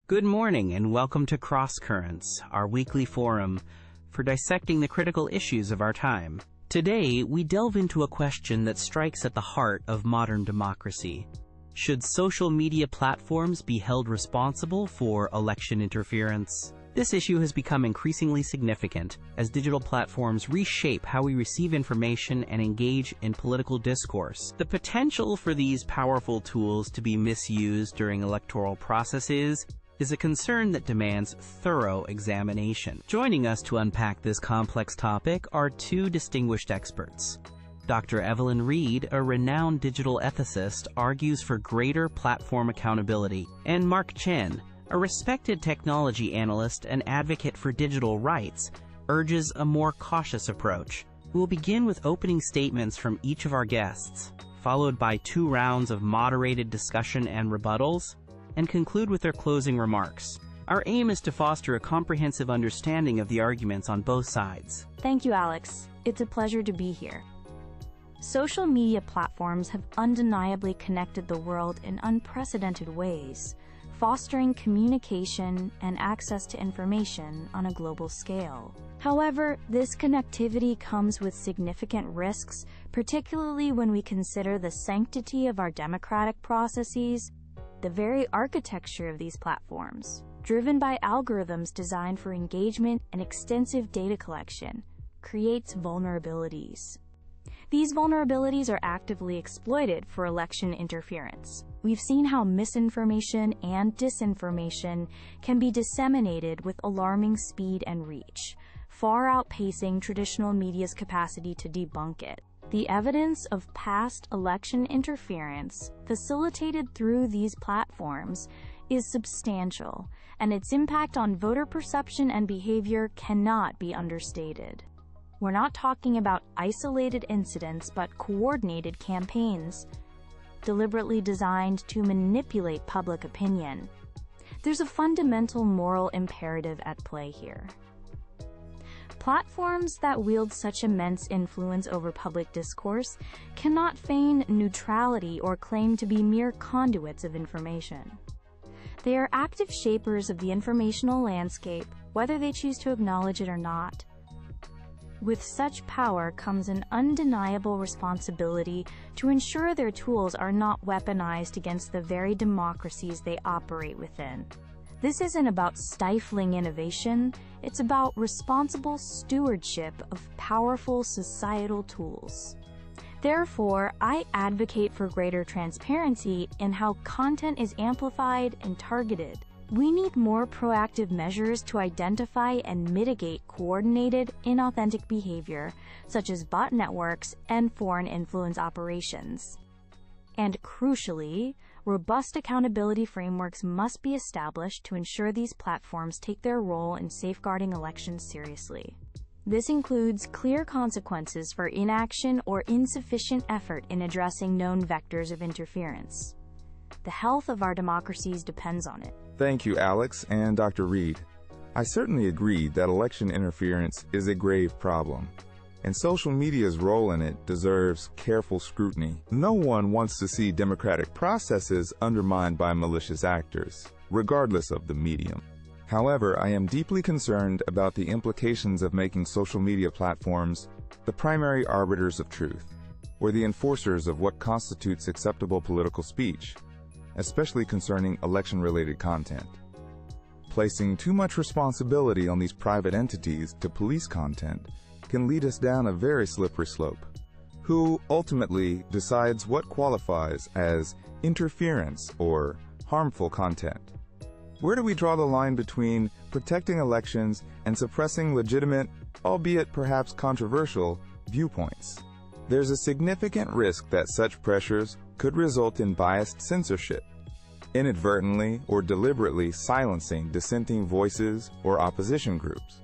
Good morning and welcome to Cross Currents, our weekly forum for dissecting the critical issues of our time. Today, we delve into a question that strikes at the heart of modern democracy. Should social media platforms be held responsible for election interference? This issue has become increasingly significant as digital platforms reshape how we receive information and engage in political discourse. The potential for these powerful tools to be misused during electoral processes is a concern that demands thorough examination. Joining us to unpack this complex topic are two distinguished experts. Dr. Evelyn Reed, a renowned digital ethicist, argues for greater platform accountability, and Mark Chen, a respected technology analyst and advocate for digital rights, urges a more cautious approach. We'll begin with opening statements from each of our guests, followed by 2 rounds of moderated discussion and rebuttals, and conclude with their closing remarks. Our aim is to foster a comprehensive understanding of the arguments on both sides. Thank you, Alex. It's a pleasure to be here. Social media platforms have undeniably connected the world in unprecedented ways, fostering communication and access to information on a global scale. However, this connectivity comes with significant risks, particularly when we consider the sanctity of our democratic processes. The very architecture of these platforms, driven by algorithms designed for engagement and extensive data collection, creates vulnerabilities. These vulnerabilities are actively exploited for election interference. We've seen how misinformation and disinformation can be disseminated with alarming speed and reach, far outpacing traditional media's capacity to debunk it. The evidence of past election interference facilitated through these platforms is substantial, and its impact on voter perception and behavior cannot be understated. We're not talking about isolated incidents, but coordinated campaigns, deliberately designed to manipulate public opinion. There's a fundamental moral imperative at play here. Platforms that wield such immense influence over public discourse cannot feign neutrality or claim to be mere conduits of information. They are active shapers of the informational landscape, whether they choose to acknowledge it or not. With such power comes an undeniable responsibility to ensure their tools are not weaponized against the very democracies they operate within. This isn't about stifling innovation, it's about responsible stewardship of powerful societal tools. Therefore, I advocate for greater transparency in how content is amplified and targeted. We need more proactive measures to identify and mitigate coordinated, inauthentic behavior, such as bot networks and foreign influence operations. And crucially, robust accountability frameworks must be established to ensure these platforms take their role in safeguarding elections seriously. This includes clear consequences for inaction or insufficient effort in addressing known vectors of interference. The health of our democracies depends on it. Thank you, Alex and Dr. Reed. I certainly agree that election interference is a grave problem, and social media's role in it deserves careful scrutiny. No one wants to see democratic processes undermined by malicious actors, regardless of the medium. However, I am deeply concerned about the implications of making social media platforms the primary arbiters of truth, or the enforcers of what constitutes acceptable political speech, especially concerning election-related content. Placing too much responsibility on these private entities to police content can lead us down a very slippery slope. Who ultimately decides what qualifies as interference or harmful content? Where do we draw the line between protecting elections and suppressing legitimate, albeit perhaps controversial, viewpoints? There's a significant risk that such pressures could result in biased censorship, inadvertently or deliberately silencing dissenting voices or opposition groups.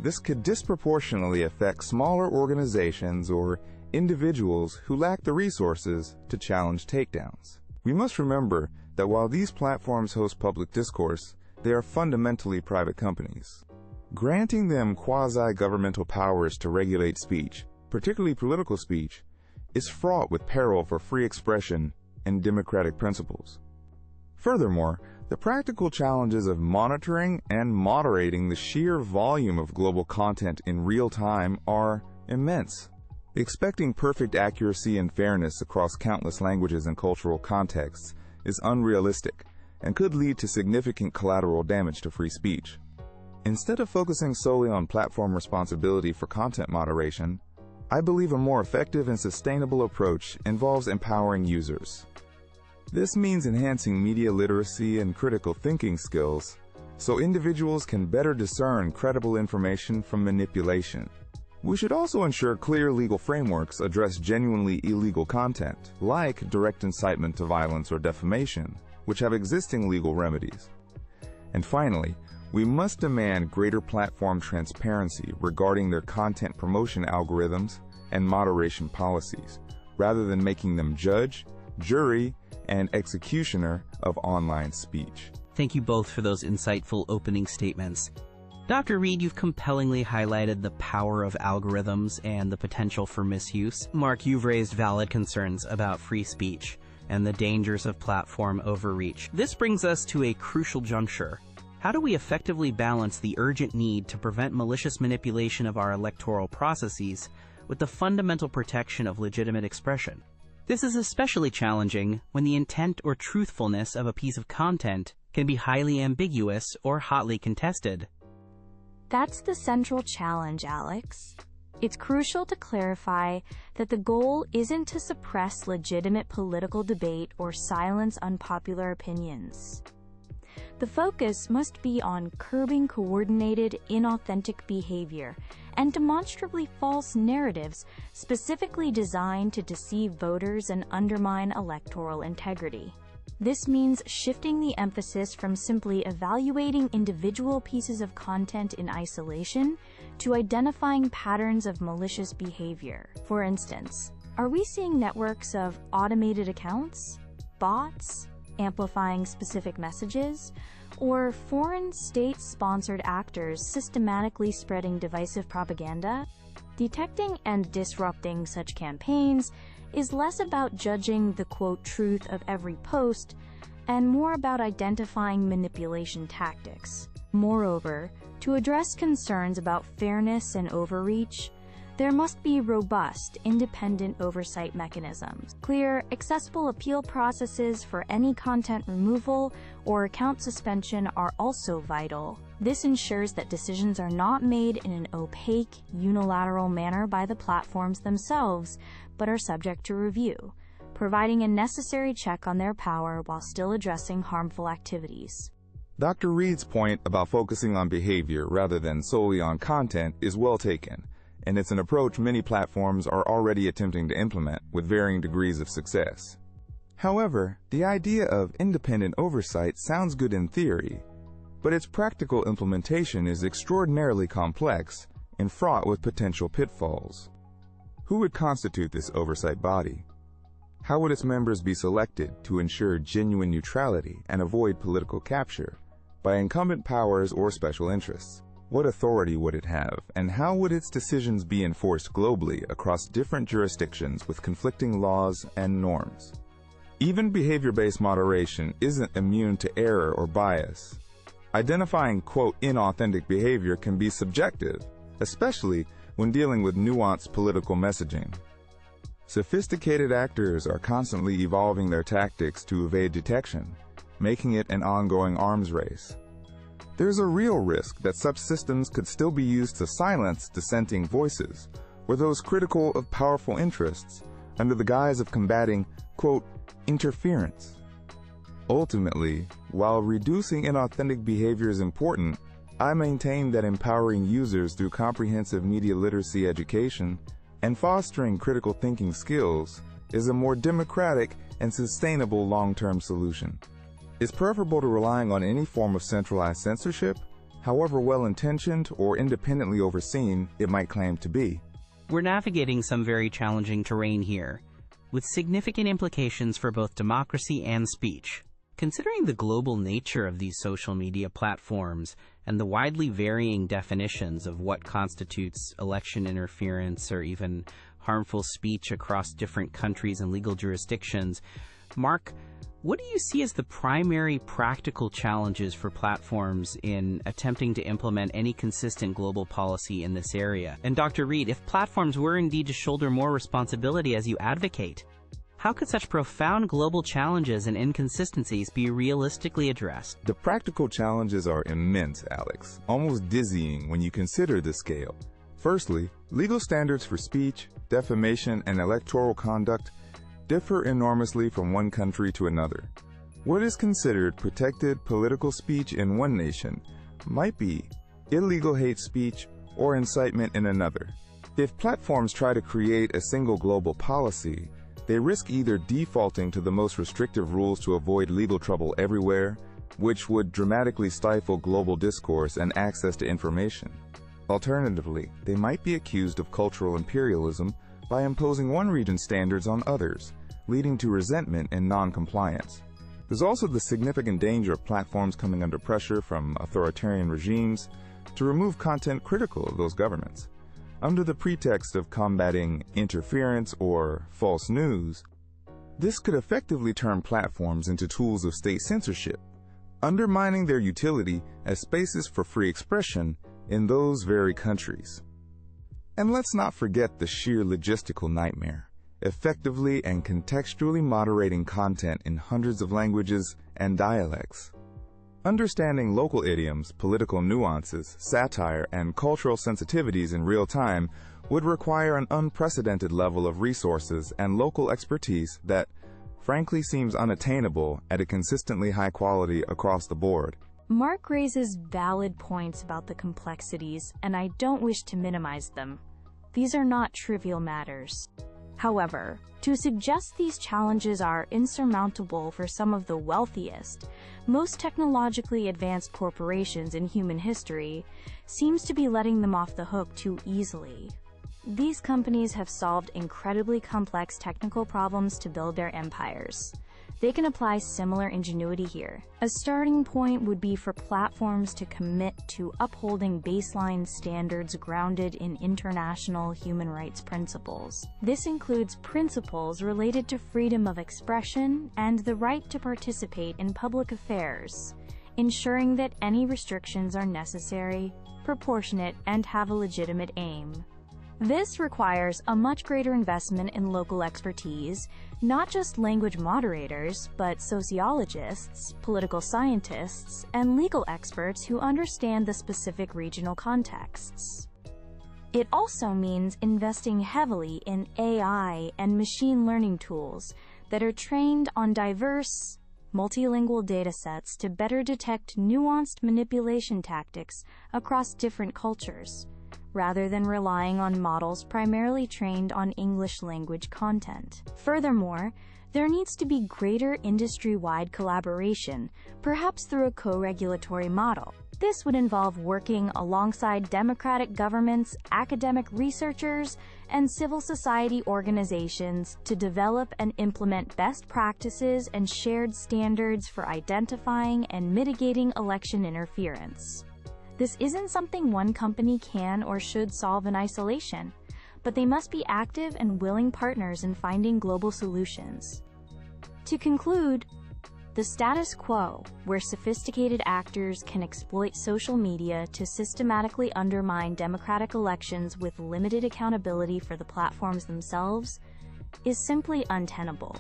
This could disproportionately affect smaller organizations or individuals who lack the resources to challenge takedowns. We must remember that while these platforms host public discourse, they are fundamentally private companies. Granting them quasi-governmental powers to regulate speech, particularly political speech, is fraught with peril for free expression and democratic principles. Furthermore, The practical challenges of monitoring and moderating the sheer volume of global content in real time are immense. Expecting perfect accuracy and fairness across countless languages and cultural contexts is unrealistic and could lead to significant collateral damage to free speech. Instead of focusing solely on platform responsibility for content moderation, I believe a more effective and sustainable approach involves empowering users. This means enhancing media literacy and critical thinking skills so individuals can better discern credible information from manipulation. We should also ensure clear legal frameworks address genuinely illegal content, like direct incitement to violence or defamation, which have existing legal remedies. And finally, we must demand greater platform transparency regarding their content promotion algorithms and moderation policies, rather than making them judge, jury, and executioner of online speech. Thank you both for those insightful opening statements. Dr. Reed, you've compellingly highlighted the power of algorithms and the potential for misuse. Mark, you've raised valid concerns about free speech and the dangers of platform overreach. This brings us to a crucial juncture. How do we effectively balance the urgent need to prevent malicious manipulation of our electoral processes with the fundamental protection of legitimate expression? This is especially challenging when the intent or truthfulness of a piece of content can be highly ambiguous or hotly contested. That's the central challenge, Alex. It's crucial to clarify that the goal isn't to suppress legitimate political debate or silence unpopular opinions. The focus must be on curbing coordinated, inauthentic behavior and demonstrably false narratives specifically designed to deceive voters and undermine electoral integrity. This means shifting the emphasis from simply evaluating individual pieces of content in isolation to identifying patterns of malicious behavior. For instance, are we seeing networks of automated accounts, bots, amplifying specific messages, or foreign state-sponsored actors systematically spreading divisive propaganda? Detecting and disrupting such campaigns is less about judging the quote truth of every post and more about identifying manipulation tactics. Moreover, to address concerns about fairness and overreach, there must be robust, independent oversight mechanisms. Clear, accessible appeal processes for any content removal or account suspension are also vital. This ensures that decisions are not made in an opaque, unilateral manner by the platforms themselves, but are subject to review, providing a necessary check on their power while still addressing harmful activities. Dr. Reed's point about focusing on behavior rather than solely on content is well taken, and it's an approach many platforms are already attempting to implement with varying degrees of success. However, the idea of independent oversight sounds good in theory, but its practical implementation is extraordinarily complex and fraught with potential pitfalls. Who would constitute this oversight body? How would its members be selected to ensure genuine neutrality and avoid political capture by incumbent powers or special interests? What authority would it have, and how would its decisions be enforced globally across different jurisdictions with conflicting laws and norms? Even behavior-based moderation isn't immune to error or bias. Identifying, quote, inauthentic behavior can be subjective, especially when dealing with nuanced political messaging. Sophisticated actors are constantly evolving their tactics to evade detection, making it an ongoing arms race. There's a real risk that such systems could still be used to silence dissenting voices or those critical of powerful interests under the guise of combating, quote, interference. Ultimately, while reducing inauthentic behavior is important, I maintain that empowering users through comprehensive media literacy education and fostering critical thinking skills is a more democratic and sustainable long-term solution. It's preferable to relying on any form of centralized censorship, however well-intentioned or independently overseen it might claim to be. We're navigating some very challenging terrain here, with significant implications for both democracy and speech. Considering the global nature of these social media platforms and the widely varying definitions of what constitutes election interference or even harmful speech across different countries and legal jurisdictions, Mark, What do you see as the primary practical challenges for platforms in attempting to implement any consistent global policy in this area? And Dr. Reed, if platforms were indeed to shoulder more responsibility as you advocate, how could such profound global challenges and inconsistencies be realistically addressed? The practical challenges are immense, Alex, almost dizzying when you consider the scale. Firstly, legal standards for speech, defamation, and electoral conduct differ enormously from one country to another. What is considered protected political speech in one nation might be illegal hate speech or incitement in another. If platforms try to create a single global policy, they risk either defaulting to the most restrictive rules to avoid legal trouble everywhere, which would dramatically stifle global discourse and access to information. Alternatively, they might be accused of cultural imperialism by imposing one region's standards on others, leading to resentment and non-compliance. There's also the significant danger of platforms coming under pressure from authoritarian regimes to remove content critical of those governments. Under the pretext of combating interference or false news, this could effectively turn platforms into tools of state censorship, undermining their utility as spaces for free expression in those very countries. And let's not forget the sheer logistical nightmare, effectively and contextually moderating content in hundreds of languages and dialects. Understanding local idioms, political nuances, satire, and cultural sensitivities in real time would require an unprecedented level of resources and local expertise that, frankly, seems unattainable at a consistently high quality across the board. Mark raises valid points about the complexities, and I don't wish to minimize them. These are not trivial matters. However, to suggest these challenges are insurmountable for some of the wealthiest, most technologically advanced corporations in human history seems to be letting them off the hook too easily. These companies have solved incredibly complex technical problems to build their empires. They can apply similar ingenuity here. A starting point would be for platforms to commit to upholding baseline standards grounded in international human rights principles. This includes principles related to freedom of expression and the right to participate in public affairs, ensuring that any restrictions are necessary, proportionate, and have a legitimate aim. This requires a much greater investment in local expertise, not just language moderators, but sociologists, political scientists, and legal experts who understand the specific regional contexts. It also means investing heavily in AI and machine learning tools that are trained on diverse, multilingual datasets to better detect nuanced manipulation tactics across different cultures, rather than relying on models primarily trained on English language content. Furthermore, there needs to be greater industry-wide collaboration, perhaps through a co-regulatory model. This would involve working alongside democratic governments, academic researchers, and civil society organizations to develop and implement best practices and shared standards for identifying and mitigating election interference. This isn't something one company can or should solve in isolation, but they must be active and willing partners in finding global solutions. To conclude, the status quo, where sophisticated actors can exploit social media to systematically undermine democratic elections with limited accountability for the platforms themselves, is simply untenable.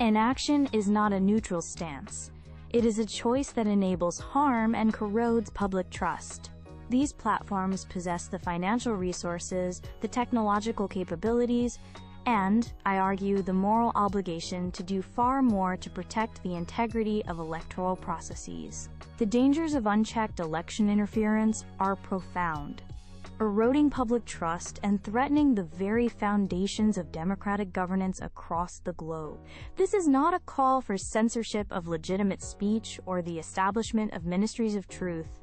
Inaction is not a neutral stance. It is a choice that enables harm and corrodes public trust. These platforms possess the financial resources, the technological capabilities, and, I argue, the moral obligation to do far more to protect the integrity of electoral processes. The dangers of unchecked election interference are profound, eroding public trust and threatening the very foundations of democratic governance across the globe. This is not a call for censorship of legitimate speech or the establishment of ministries of truth.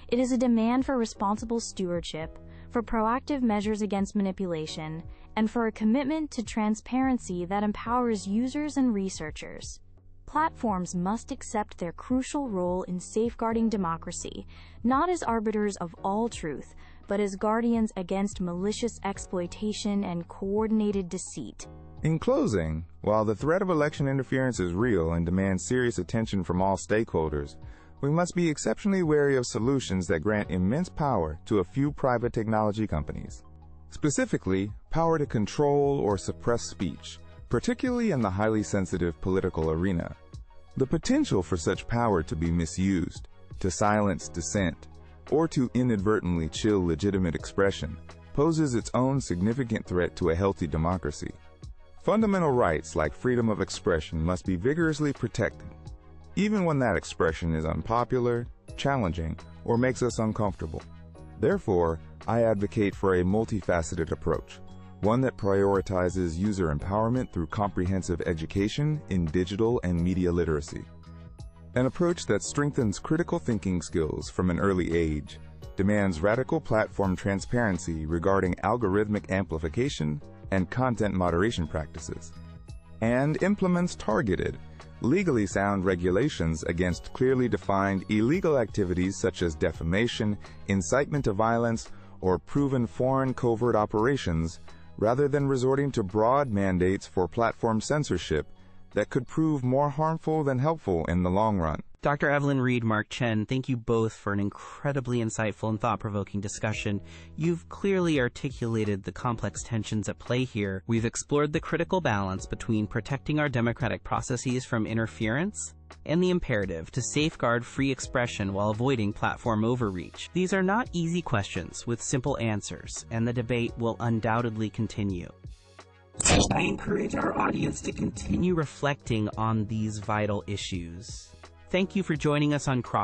It is a demand for responsible stewardship, for proactive measures against manipulation, and for a commitment to transparency that empowers users and researchers. Platforms must accept their crucial role in safeguarding democracy, not as arbiters of all truth, but as guardians against malicious exploitation and coordinated deceit. In closing, while the threat of election interference is real and demands serious attention from all stakeholders, we must be exceptionally wary of solutions that grant immense power to a few private technology companies. Specifically, power to control or suppress speech, particularly in the highly sensitive political arena. The potential for such power to be misused, to silence dissent, or to inadvertently chill legitimate expression poses its own significant threat to a healthy democracy. Fundamental rights like freedom of expression must be vigorously protected, even when that expression is unpopular, challenging, or makes us uncomfortable. Therefore, I advocate for a multifaceted approach, one that prioritizes user empowerment through comprehensive education in digital and media literacy. An approach that strengthens critical thinking skills from an early age, demands radical platform transparency regarding algorithmic amplification and content moderation practices, and implements targeted, legally sound regulations against clearly defined illegal activities such as defamation, incitement to violence, or proven foreign covert operations, rather than resorting to broad mandates for platform censorship that could prove more harmful than helpful in the long run. Dr. Evelyn Reed, Mark Chen, thank you both for an incredibly insightful and thought-provoking discussion. You've clearly articulated the complex tensions at play here. We've explored the critical balance between protecting our democratic processes from interference and the imperative to safeguard free expression while avoiding platform overreach. These are not easy questions with simple answers, and the debate will undoubtedly continue. I encourage our audience to continue reflecting on these vital issues. Thank you for joining us on Cross